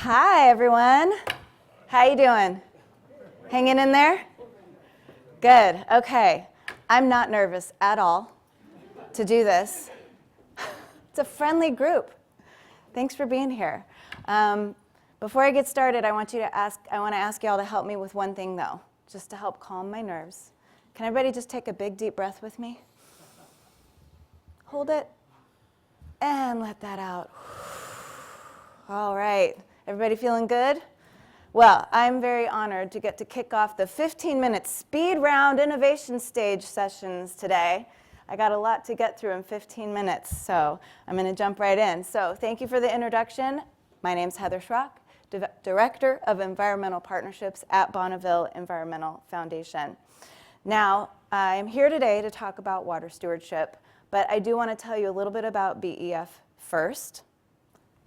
Hi, everyone. How you doing? Hanging in there? Good. Okay. I'm not nervous at all to do this. It's a friendly group. Thanks for being here. Before I get started, I want to ask y'all to help me with one thing, though, just to help calm my nerves. Can everybody just take a big, deep breath with me? Hold it, and let that out. All right. Everybody feeling good? Well, I'm very honored to get to kick off the 15-minute speed round innovation stage sessions today. I got a lot to get through in 15 minutes, so I'm going to jump right in. So thank you for the introduction. My name's Heather Schrock, Director of Environmental Partnerships at Bonneville Environmental Foundation. Now, I'm here today to talk about water stewardship, but I do want to tell you a little bit about BEF first.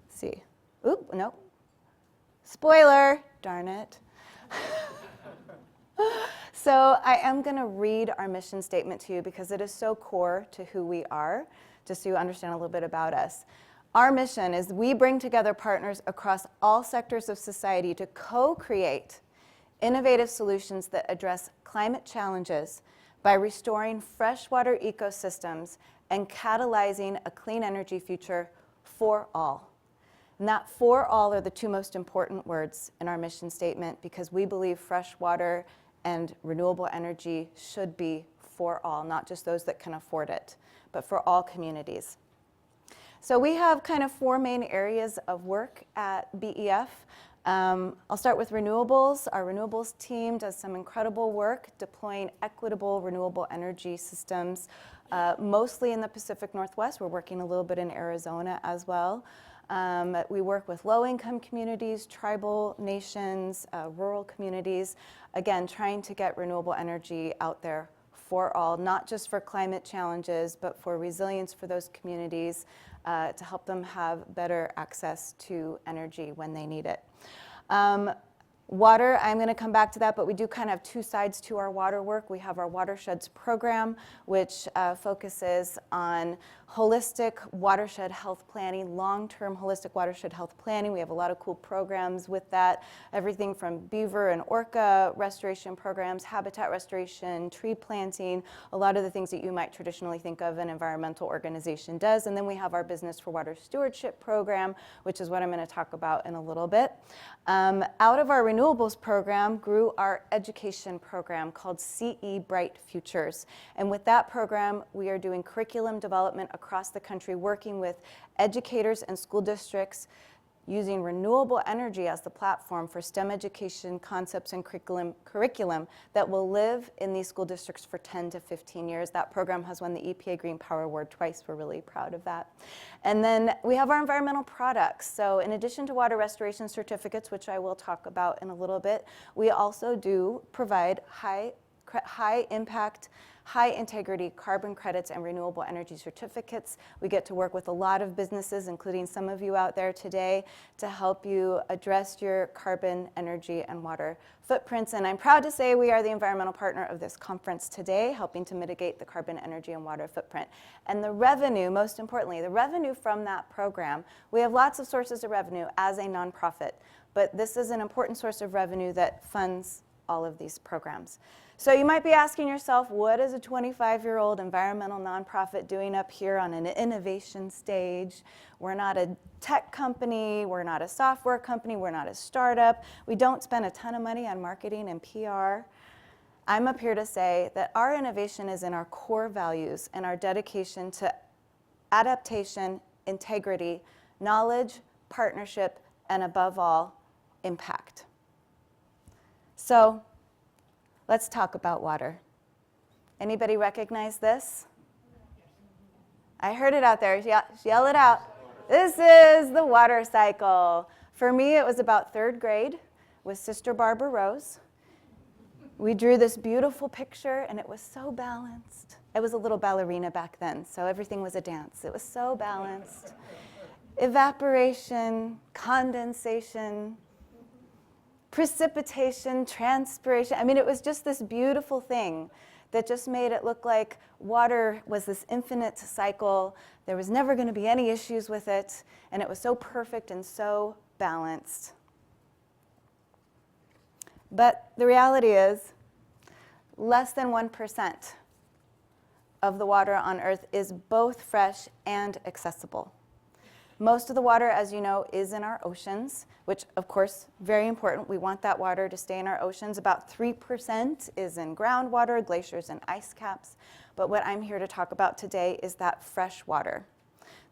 Let's see. Oop, nope. Spoiler, darn it. So I am going to read our mission statement to you because it is so core to who we are, just so you understand a little bit about us. Our mission is we bring together partners across all sectors of society to co-create innovative solutions that address climate challenges by restoring freshwater ecosystems and catalyzing a clean energy future for all. And that for all are the two most important words in our mission statement because we believe fresh water and renewable energy should be for all, not just those that can afford it, but for all communities. So we have kind of four main areas of work at BEF. I'll start with renewables. Our renewables team does some incredible work deploying equitable renewable energy systems, mostly in the Pacific Northwest. We're working a little bit in Arizona as well. We work with low-income communities, tribal nations, rural communities, again, trying to get renewable energy out there for all, not just for climate challenges, but for resilience for those communities to help them have better access to energy when they need it. Water, I'm going to come back to that, but we do kind of have two sides to our water work. We have our Watersheds program, which focuses on holistic watershed health planning, long-term holistic watershed health planning. We have a lot of cool programs with that, everything from beaver and orca restoration programs, habitat restoration, tree planting, a lot of the things that you might traditionally think of an environmental organization does. And then we have our Business for Water Stewardship program, which is what I'm going to talk about in a little bit. Out of our renewables program grew our education program called CE Bright Futures. And with that program, we are doing curriculum development across the country, working with educators and school districts using renewable energy as the platform for STEM education concepts and curriculum that will live in these school districts for 10 to 15 years. That program has won the EPA Green Power Award twice. We're really proud of that. And then we have our environmental products. So in addition to water restoration certificates, which I will talk about in a little bit, we also do provide high impact, high integrity carbon credits and renewable energy certificates. We get to work with a lot of businesses, including some of you out there today, to help you address your carbon, energy, and water footprints. And I'm proud to say we are the environmental partner of this conference today, helping to mitigate the carbon, energy, and water footprint. And the revenue, most importantly, the revenue from that program, we have lots of sources of revenue as a nonprofit, but this is an important source of revenue that funds all of these programs. So you might be asking yourself, what is a 25-year-old environmental nonprofit doing up here on an innovation stage? We're not a tech company, we're not a software company, we're not a startup. We don't spend a ton of money on marketing and PR. I'm up here to say that our innovation is in our core values and our dedication to adaptation, integrity, knowledge, partnership, and above all, impact. So let's talk about water. Anybody recognize this? I heard it out there. Yell it out. This is the water cycle. For me, it was about third grade with Sister Barbara Rose. We drew this beautiful picture, and it was so balanced. I was a little ballerina back then, so everything was a dance. It was so balanced. Evaporation, condensation, precipitation, transpiration. I mean, it was just this beautiful thing that just made it look like water was this infinite cycle. There was never going to be any issues with it, and it was so perfect and so balanced. But the reality is, less than 1% of the water on Earth is both fresh and accessible. Most of the water, as you know, is in our oceans, which, of course, very important. We want that water to stay in our oceans. About 3% is in groundwater, glaciers, and ice caps. But what I'm here to talk about today is that fresh water.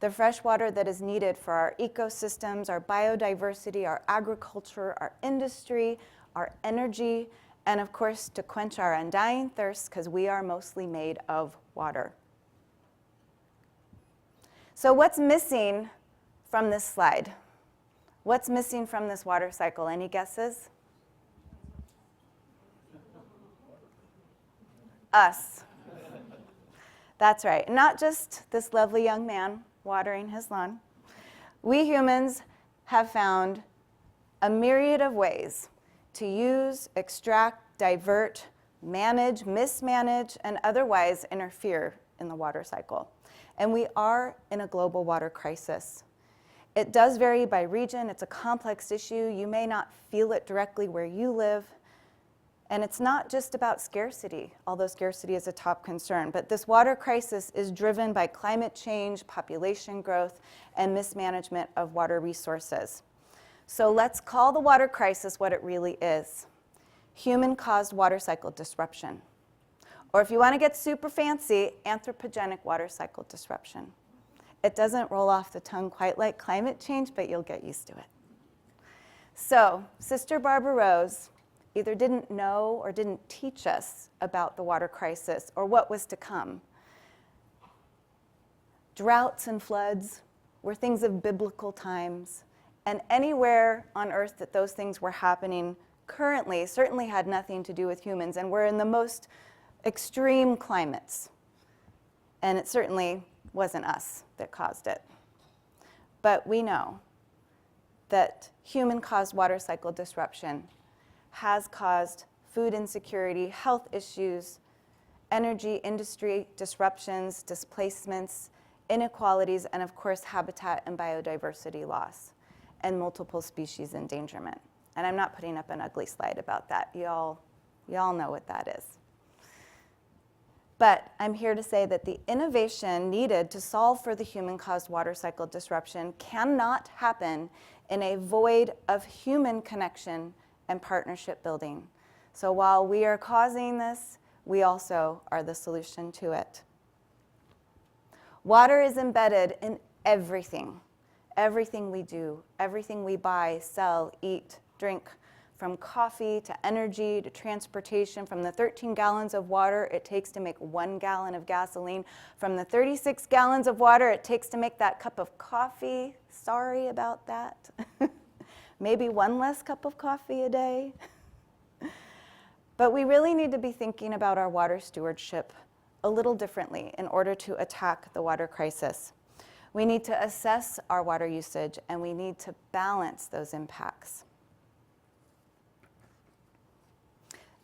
The fresh water that is needed for our ecosystems, our biodiversity, our agriculture, our industry, our energy, and of course, to quench our undying thirst, because we are mostly made of water. So what's missing from this slide? What's missing from this water cycle? Any guesses? Us. That's right. Not just this lovely young man watering his lawn. We humans have found a myriad of ways to use, extract, divert, manage, mismanage, and otherwise interfere in the water cycle. And we are in a global water crisis. It does vary by region. It's a complex issue. You may not feel it directly where you live. And it's not just about scarcity, although scarcity is a top concern. But this water crisis is driven by climate change, population growth, and mismanagement of water resources. So let's call the water crisis what it really is: human-caused water cycle disruption. Or if you want to get super fancy, anthropogenic water cycle disruption. It doesn't roll off the tongue quite like climate change, but you'll get used to it. So Sister Barbara Rose either didn't know or didn't teach us about the water crisis or what was to come. Droughts and floods were things of biblical times, and anywhere on earth that those things were happening currently certainly had nothing to do with humans, and we're in the most extreme climates. And it certainly wasn't us that caused it. But we know that human-caused water cycle disruption has caused food insecurity, health issues, energy industry disruptions, displacements, inequalities, and of course, habitat and biodiversity loss, and multiple species endangerment. And I'm not putting up an ugly slide about that. Y'all know what that is. But I'm here to say that the innovation needed to solve for the human-caused water cycle disruption cannot happen in a void of human connection and partnership building. So while we are causing this, we also are the solution to it. Water is embedded in everything. Everything we do, everything we buy, sell, eat, drink, from coffee to energy to transportation, from the 13 gallons of water it takes to make 1 gallon of gasoline, from the 36 gallons of water it takes to make that cup of coffee. Sorry about that. Maybe one less cup of coffee a day. But we really need to be thinking about our water stewardship a little differently in order to attack the water crisis. We need to assess our water usage, and we need to balance those impacts.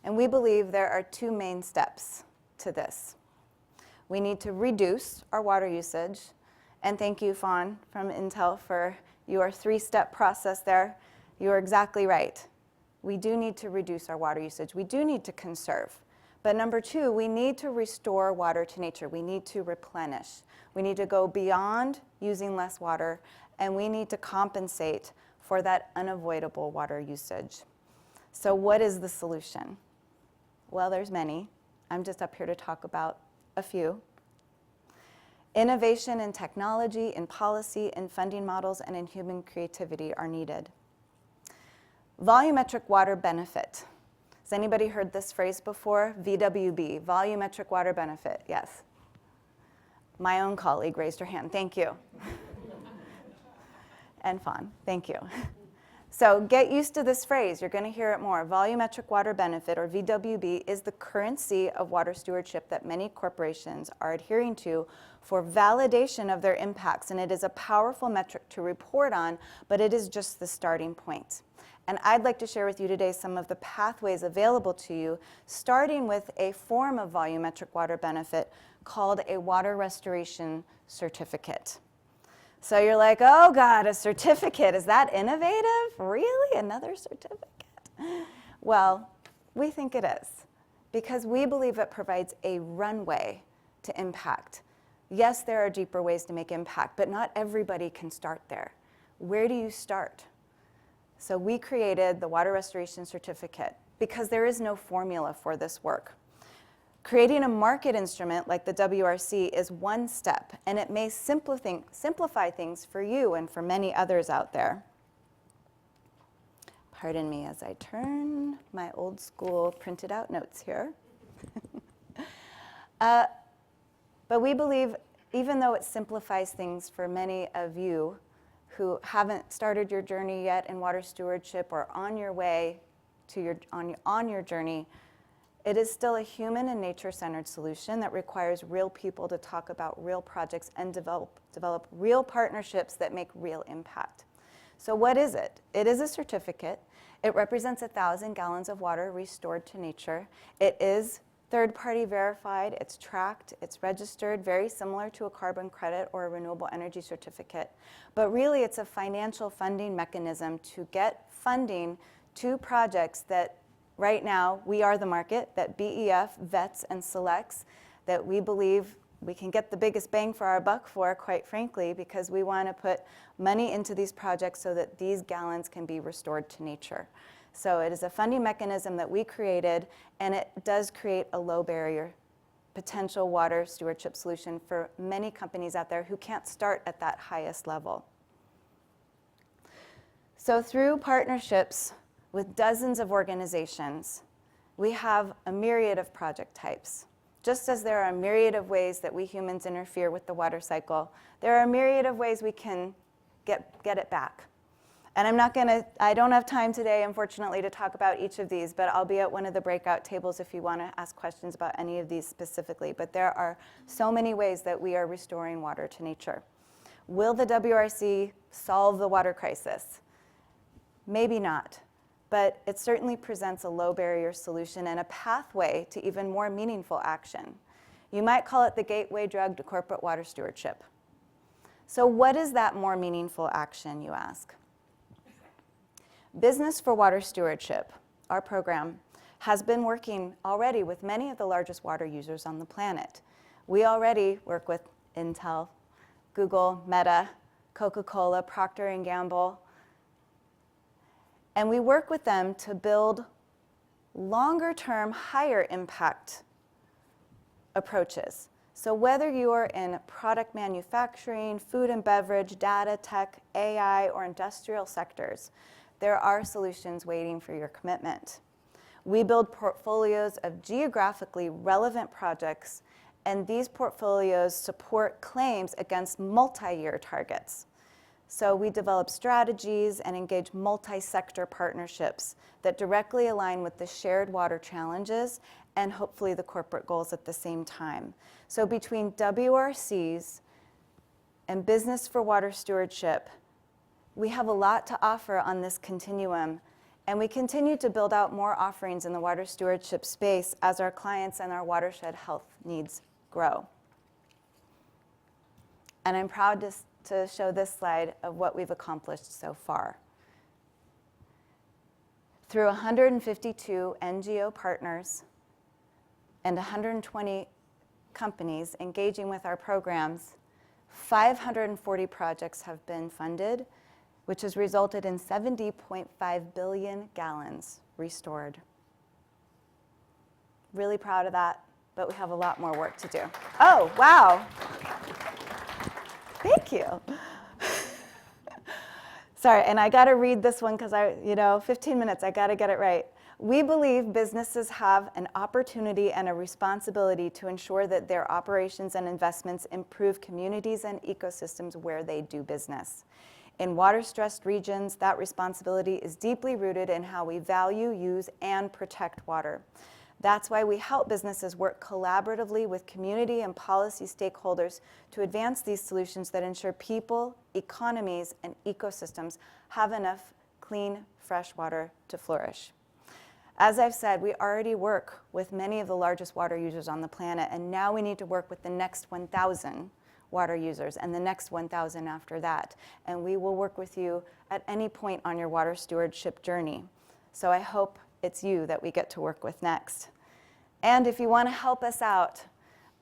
And we believe there are two main steps to this. We need to reduce our water usage, and thank you, Fawn from Intel, for your 3-step process there. You are exactly right. We do need to reduce our water usage. We do need to conserve. But number 2, we need to restore water to nature. We need to replenish. We need to go beyond using less water, and we need to compensate for that unavoidable water usage. So what is the solution? Well, there's many. I'm just up here to talk about a few. Innovation in technology, in policy, in funding models, and in human creativity are needed. Volumetric water benefit. Has anybody heard this phrase before? VWB, volumetric water benefit, yes. My own colleague raised her hand, thank you. And Fawn, thank you. So get used to this phrase, you're going to hear it more. Volumetric water benefit, or VWB, is the currency of water stewardship that many corporations are adhering to for validation of their impacts. And it is a powerful metric to report on, but it is just the starting point. And I'd like to share with you today some of the pathways available to you, starting with a form of volumetric water benefit called a water restoration certificate. So you're like, oh God, a certificate, is that innovative? Really, another certificate? Well, we think it is, because we believe it provides a runway to impact. Yes, there are deeper ways to make impact, but not everybody can start there. Where do you start? So we created the Water Restoration Certificate because there is no formula for this work. Creating a market instrument like the WRC is one step, and it may simplify things for you and for many others out there. Pardon me as I turn my old school printed out notes here. But we believe, even though it simplifies things for many of you who haven't started your journey yet in water stewardship or on your way to on your journey, it is still a human and nature-centered solution that requires real people to talk about real projects and develop real partnerships that make real impact. So what is it? It is a certificate. It represents 1,000 gallons of water restored to nature. It is third-party verified, it's tracked, it's registered, very similar to a carbon credit or a renewable energy certificate. But really, it's a financial funding mechanism to get funding to projects that right now we are the market, that BEF vets and selects, that we believe we can get the biggest bang for our buck for, quite frankly, because we want to put money into these projects so that these gallons can be restored to nature. So it is a funding mechanism that we created, and it does create a low barrier potential water stewardship solution for many companies out there who can't start at that highest level. So through partnerships with dozens of organizations, we have a myriad of project types. Just as there are a myriad of ways that we humans interfere with the water cycle, there are a myriad of ways we can get it back. And I don't have time today, unfortunately, to talk about each of these, but I'll be at one of the breakout tables if you want to ask questions about any of these specifically. But there are so many ways that we are restoring water to nature. Will the WRC solve the water crisis? Maybe not, but it certainly presents a low barrier solution and a pathway to even more meaningful action. You might call it the gateway drug to corporate water stewardship. So what is that more meaningful action, you ask? Business for Water Stewardship, our program, has been working already with many of the largest water users on the planet. We already work with Intel, Google, Meta, Coca-Cola, Procter & Gamble, and we work with them to build longer-term, higher impact approaches. So whether you are in product manufacturing, food and beverage, data, tech, AI, or industrial sectors, there are solutions waiting for your commitment. We build portfolios of geographically relevant projects, and these portfolios support claims against multi-year targets. So we develop strategies and engage multi-sector partnerships that directly align with the shared water challenges and hopefully the corporate goals at the same time. So between WRCs and Business for Water Stewardship, we have a lot to offer on this continuum, and we continue to build out more offerings in the water stewardship space as our clients and our watershed health needs grow. And I'm proud to show this slide of what we've accomplished so far. Through 152 NGO partners and 120 companies engaging with our programs, 540 projects have been funded, which has resulted in 70.5 billion gallons restored. Really proud of that, but we have a lot more work to do. Oh, wow. Thank you. Sorry, and I got to read this one because 15 minutes, I got to get it right. We believe businesses have an opportunity and a responsibility to ensure that their operations and investments improve communities and ecosystems where they do business. In water-stressed regions, that responsibility is deeply rooted in how we value, use, and protect water. That's why we help businesses work collaboratively with community and policy stakeholders to advance these solutions that ensure people, economies, and ecosystems have enough clean, fresh water to flourish. As I've said, we already work with many of the largest water users on the planet, and now we need to work with the next 1,000 water users and the next 1,000 after that. And we will work with you at any point on your water stewardship journey. So I hope it's you that we get to work with next. And if you want to help us out,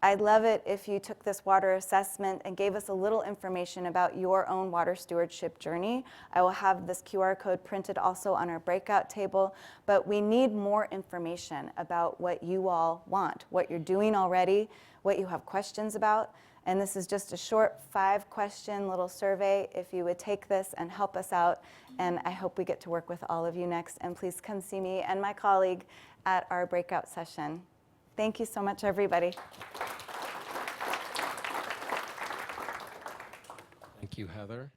I'd love it if you took this water assessment and gave us a little information about your own water stewardship journey. I will have this QR code printed also on our breakout table, but we need more information about what you all want, what you're doing already, what you have questions about. And this is just a short 5-question little survey. If you would take this and help us out, and I hope we get to work with all of you next. And please come see me and my colleague at our breakout session. Thank you so much, everybody. Thank you, Heather.